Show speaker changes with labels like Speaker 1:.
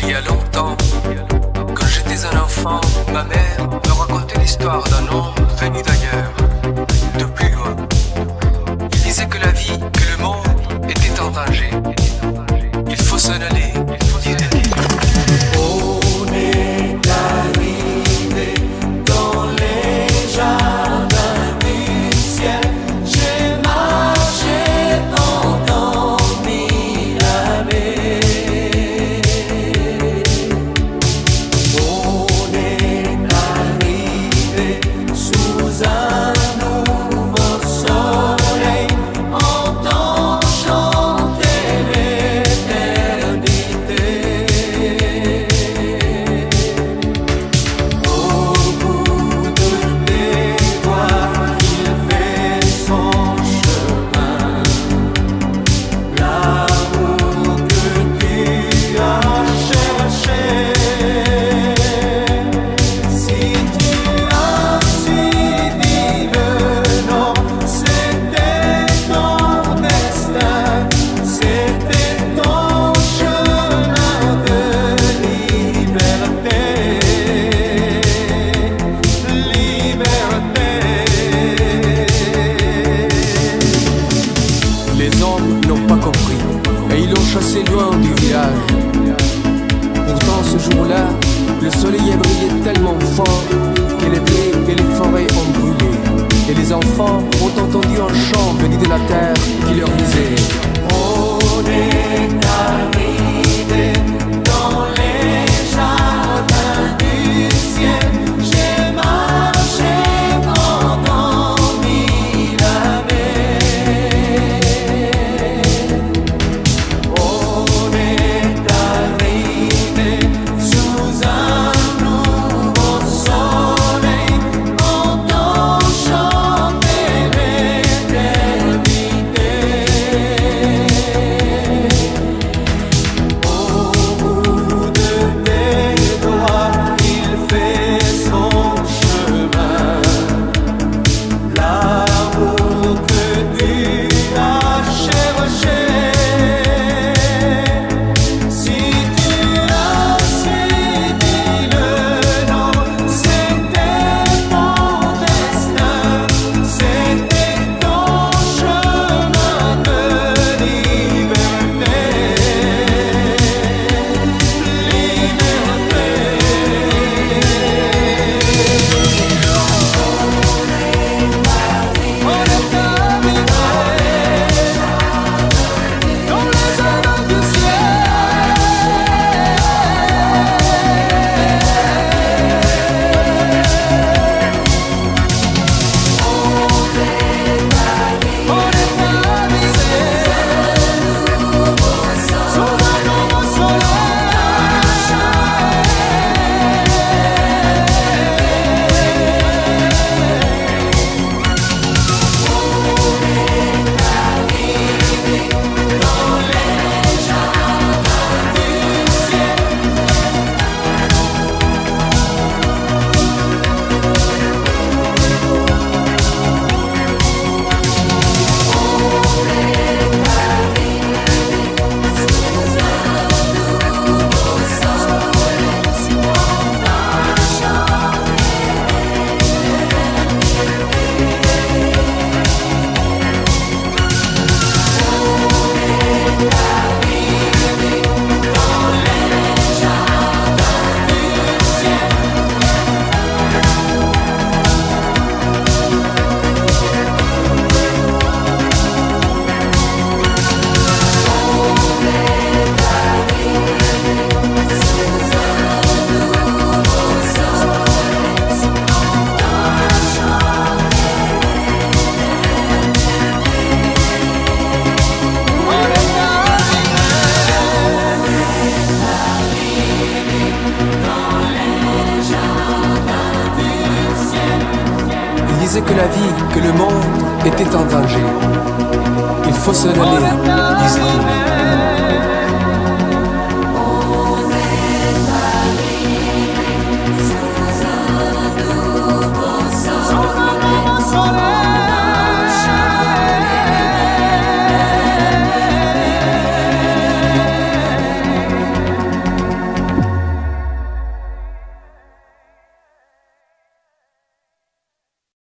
Speaker 1: Il y a longtemps, quand j'étais un enfant, ma mère me racontait l'histoire d'un homme venu d'ailleurs, de plus loin. Il disait que la vie, que le monde était en danger. Il faut s'en aller, dit-il.
Speaker 2: On est arrivé dans les jardins du ciel. J'ai marché endormi la mer. On est arrivé sous un nouveau soleil, entend chanter l'éternité. Au bout de tes doigts, il fait son chemin. L'amour que tu as cherché. Si tu as suivi le nom, c'était ton destin, c'était ton chemin de liberté.
Speaker 1: Les hommes n'ont pas compris et ils l'ont chassé loin du village. Pourtant ce jour-là, le soleil a brillé tellement fort que les blés et les forêts ont brûlé. Et les enfants ont entendu un chant venu de la terre qui leur disait:
Speaker 2: On est arrivé dans les jardins du ciel. J'ai marché endormi la mer. On est arrivé sous un nouveau soleil, entend chanter l'éternité. Au bout de tes doigts, il fait son chemin. L'amour que tu as cherché. Si tu as suivi le nom, c'était ton destin, c'était ton chemin de liberté.
Speaker 1: Il disait que la vie, que le monde était en danger. Il faut s'en aller,